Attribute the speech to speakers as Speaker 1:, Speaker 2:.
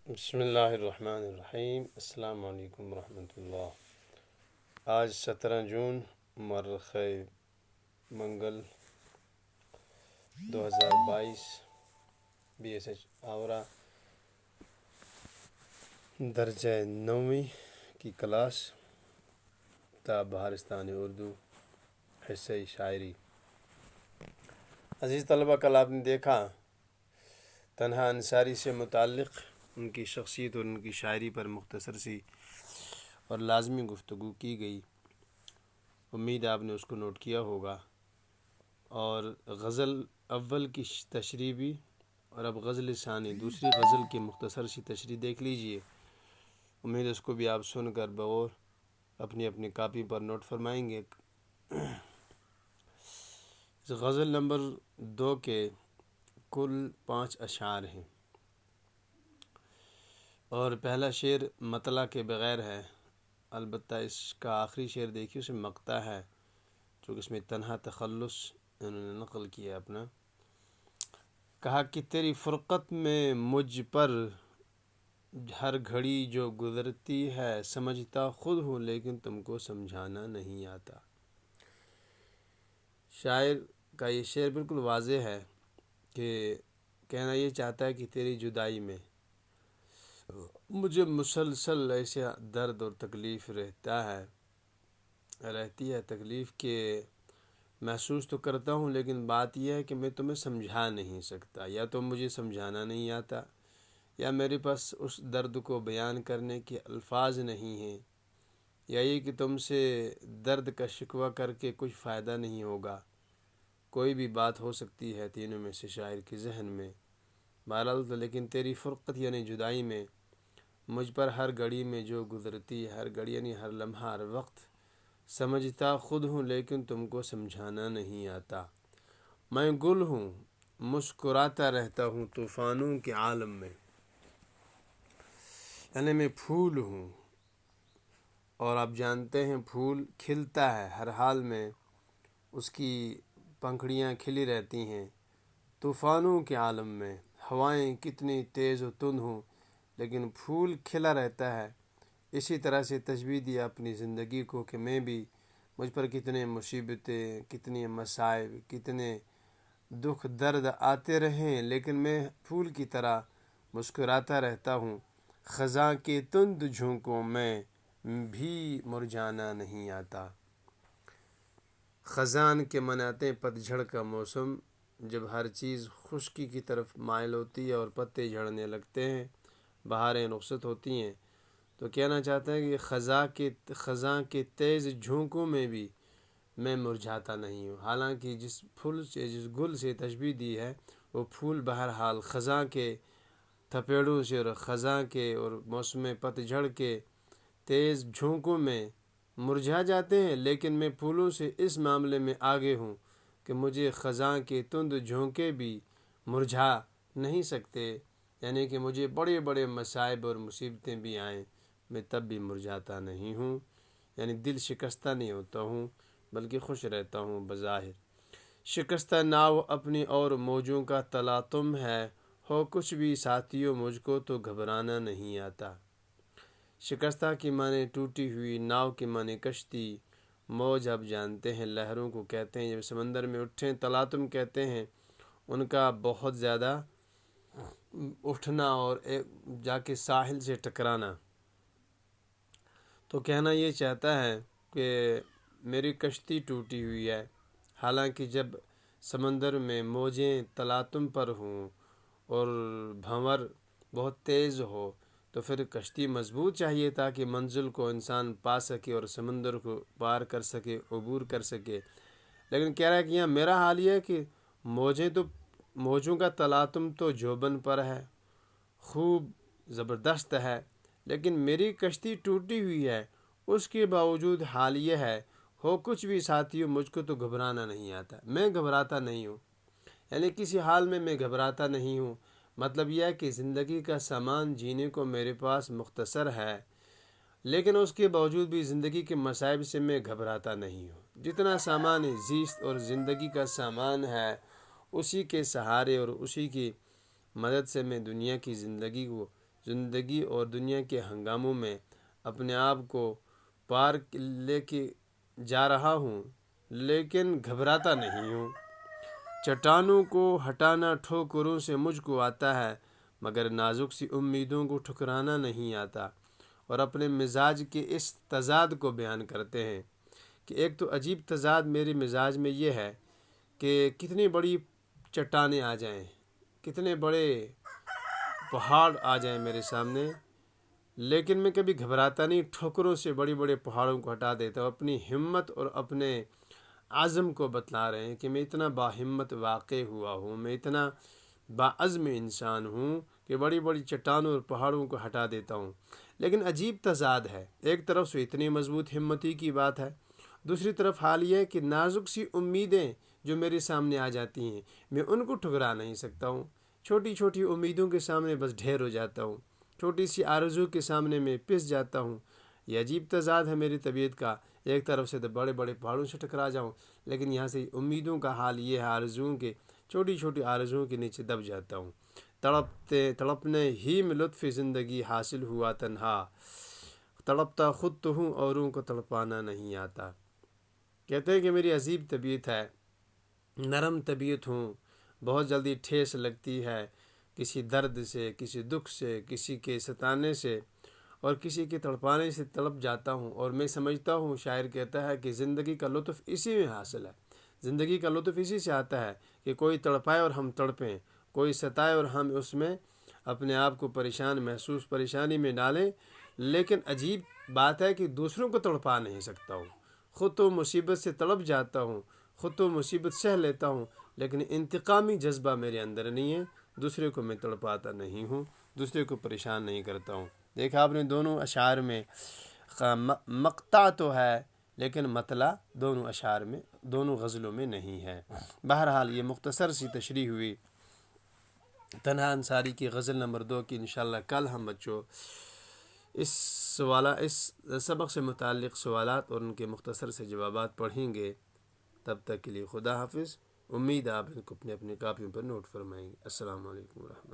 Speaker 1: بسم اللہ الرحمن الرحیم۔ السلام علیکم ورحمۃ اللہ۔ آج 17 جون مؤرخ منگل 2022 BSH آورہ درجہ 9ویں کی کلاس تا بہارستان اردو حصہ شاعری۔ عزیز طلبہ، کل آپ نے دیکھا تنہا انصاری سے متعلق ان کی شخصیت اور ان کی شاعری پر مختصر سی اور لازمی گفتگو کی گئی۔ امید آپ نے اس کو نوٹ کیا ہوگا۔ اور غزل اول کی تشریح بھی، اور اب غزل ثانی دوسری غزل کی مختصر سی تشریح دیکھ لیجئے۔ امید اس کو بھی آپ سن کر بغور اپنی اپنی کاپی پر نوٹ فرمائیں گے۔ غزل نمبر 2 کے کل 5 اشعار ہیں، اور پہلا شعر مطلع کے بغیر ہے، البتہ اس کا آخری شعر دیکھیے، اسے مقطع ہے، چونکہ اس میں تنہا تخلص انہوں نے نقل کیا اپنا۔ کہا کہ تیری فرقت میں مجھ پر ہر گھڑی جو گزرتی ہے، سمجھتا خود ہوں لیکن تم کو سمجھانا نہیں آتا۔ شاعر کا یہ شعر بالکل واضح ہے کہ کہنا یہ چاہتا ہے کہ تیری جدائی میں مجھے مسلسل ایسے درد اور تکلیف رہتی ہے تکلیف کہ محسوس تو کرتا ہوں، لیکن بات یہ ہے کہ میں تمہیں سمجھا نہیں سکتا، یا تو مجھے سمجھانا نہیں آتا، یا میرے پاس اس درد کو بیان کرنے کے الفاظ نہیں ہیں، یا یہ کہ تم سے درد کا شکوہ کر کے کچھ فائدہ نہیں ہوگا۔ کوئی بھی بات ہو سکتی ہے تینوں میں سے شاعر کے ذہن میں۔ بہرحال تو لیکن تیری فرقت یعنی جدائی میں مجھ پر ہر گھڑی میں جو گزرتی ہے، ہر گھڑی یعنی ہر لمحہ، ہر وقت، سمجھتا خود ہوں لیکن تم کو سمجھانا نہیں آتا۔ میں گل ہوں مسکراتا رہتا ہوں طوفانوں کے عالم میں، یعنی میں پھول ہوں، اور آپ جانتے ہیں پھول کھلتا ہے، ہر حال میں اس کی پنکھڑیاں کھلی رہتی ہیں۔ طوفانوں کے عالم میں ہوائیں کتنی تیز و تند ہوں لیکن پھول کھلا رہتا ہے۔ اسی طرح سے تشبیہ دیا اپنی زندگی کو کہ میں بھی، مجھ پر کتنے مصیبتیں، کتنے مصائب، کتنے دکھ درد آتے رہیں، لیکن میں پھول کی طرح مسکراتا رہتا ہوں۔ خزاں کے تند جھونکوں میں بھی مرجھانا نہیں آتا۔ خزان کے مناتے پتجھڑ کا موسم، جب ہر چیز خشکی کی طرف مائل ہوتی ہے اور پتے جھڑنے لگتے ہیں، بہاریں رخصت ہوتی ہیں، تو کہنا چاہتے ہیں کہ خزاں کے تیز جھونکوں میں بھی میں مرجھاتا نہیں ہوں۔ حالانکہ جس پھول سے، جس گل سے تشبیہ دی ہے، وہ پھول بہرحال خزاں کے تھپیڑوں سے اور خزاں کے اور موسم پتجھڑ کے تیز جھونکوں میں مرجھا جاتے ہیں، لیکن میں پھولوں سے اس معاملے میں آگے ہوں کہ مجھے خزاں کے تند جھونکے بھی مرجھا نہیں سکتے، یعنی کہ مجھے بڑے بڑے مصائب اور مصیبتیں بھی آئیں، میں تب بھی مرجھاتا نہیں ہوں، یعنی دل شکستہ نہیں ہوتا ہوں بلکہ خوش رہتا ہوں بظاہر۔ شکستہ ناؤ اپنی اور موجوں کا تلاطم ہے، ہو کچھ بھی ساتھیوں مجھ کو تو گھبرانا نہیں آتا۔ شکستہ کی معنی ٹوٹی ہوئی، ناؤ کی معنی کشتی، موج آپ جانتے ہیں لہروں کو کہتے ہیں، جب سمندر میں اٹھیں تلاطم کہتے ہیں ان کا بہت زیادہ اٹھنا اور جا کے ساحل سے ٹکرانا۔ تو کہنا یہ چاہتا ہے کہ میری کشتی ٹوٹی ہوئی ہے، حالانکہ جب سمندر میں موجیں تلاطم پر ہوں اور بھنور بہت تیز ہو تو پھر کشتی مضبوط چاہیے تاکہ منزل کو انسان پا سکے اور سمندر کو پار کر سکے، عبور کر سکے۔ لیکن کہہ رہا ہے کہ یہاں میرا حال یہ ہے کہ موجوں کا تلاطم تو جوبن پر ہے، خوب زبردست ہے، لیکن میری کشتی ٹوٹی ہوئی ہے، اس کے باوجود حال یہ ہے، ہو کچھ بھی ساتھیوں مجھ کو تو گھبرانا نہیں آتا، میں گھبراتا نہیں ہوں، یعنی کسی حال میں گھبراتا نہیں ہوں۔ مطلب یہ ہے کہ زندگی کا سامان جینے کو میرے پاس مختصر ہے، لیکن اس کے باوجود بھی زندگی کے مصائب سے میں گھبراتا نہیں ہوں۔ جتنا سامان زیست اور زندگی کا سامان ہے، اسی کے سہارے اور اسی کی مدد سے میں دنیا کی زندگی کو زندگی اور دنیا کے ہنگاموں میں اپنے آپ کو پار لے کے جا رہا ہوں، لیکن گھبراتا نہیں ہوں۔ چٹانوں کو ہٹانا ٹھوکروں سے مجھ کو آتا ہے، مگر نازک سی امیدوں کو ٹھکرانا نہیں آتا۔ اور اپنے مزاج کے اس تضاد کو بیان کرتے ہیں کہ ایک تو عجیب تضاد میرے مزاج میں یہ ہے کہ کتنی بڑی چٹانیں آ جائیں، کتنے بڑے پہاڑ آ جائیں میرے سامنے، لیکن میں کبھی گھبراتا نہیں، ٹھوکروں سے بڑے بڑے پہاڑوں کو ہٹا دیتا ہوں۔ اپنی ہمت اور اپنے عزم کو بتلا رہے ہیں کہ میں اتنا باہمت واقع ہوا ہوں، میں اتنا باعزم انسان ہوں کہ بڑی بڑی چٹانوں اور پہاڑوں کو ہٹا دیتا ہوں۔ لیکن عجیب تضاد ہے، ایک طرف سے اتنی مضبوط ہمتی کی بات ہے، دوسری طرف حال یہ ہے کہ نازک سی امیدیں جو میرے سامنے آ جاتی ہیں، میں ان کو ٹھکرا نہیں سکتا ہوں۔ چھوٹی چھوٹی امیدوں کے سامنے بس ڈھیر ہو جاتا ہوں، چھوٹی سی آرزو کے سامنے میں پس جاتا ہوں۔ یہ عجیب تضاد ہے میری طبیعت کا، ایک طرف سے تو بڑے بڑے پہاڑوں سے ٹکرا جاؤں، لیکن یہاں سے امیدوں کا حال یہ ہے، آرزوؤں کے، چھوٹی چھوٹی آرزوؤں کے نیچے دب جاتا ہوں۔ تڑپنے ہی میں لطف زندگی حاصل ہوا تنہا، تڑپتا خود تو ہوں اوروں کو تڑپانا نہیں آتا۔ کہتے ہیں کہ میری عجیب طبیعت ہے، نرم طبیعت ہوں، بہت جلدی ٹھیس لگتی ہے کسی درد سے، کسی دکھ سے، کسی کے ستانے سے اور کسی کے تڑپانے سے تڑپ جاتا ہوں۔ اور میں سمجھتا ہوں، شاعر کہتا ہے کہ زندگی کا لطف اسی میں حاصل ہے، زندگی کا لطف اسی سے آتا ہے کہ کوئی تڑپائے اور ہم تڑپیں، کوئی ستائے اور ہم اس میں اپنے آپ کو پریشانی میں ڈالیں۔ لیکن عجیب بات ہے کہ دوسروں کو تڑپا نہیں سکتا ہوں، خود تو مصیبت سے تڑپ جاتا ہوں، خود تو مصیبت سہ لیتا ہوں، لیکن انتقامی جذبہ میرے اندر نہیں ہے، دوسرے کو میں تڑپاتا نہیں ہوں، دوسرے کو پریشان نہیں کرتا ہوں۔ دیکھا آپ نے دونوں اشعار میں مقطع تو ہے لیکن مطلع دونوں اشعار میں، دونوں غزلوں میں نہیں ہے۔ بہرحال یہ مختصر سی تشریح ہوئی تنہا انصاری کی غزل نمبر 2 کی۔ انشاءاللہ کل ہم بچوں اس سبق سے متعلق سوالات اور ان کے مختصر سے جوابات پڑھیں گے۔ تب تک کے لیے خدا حافظ۔ امید آپ ان کو اپنے کاپیوں پر نوٹ فرمائیں گے۔ السلام علیکم ورحمۃ اللہ۔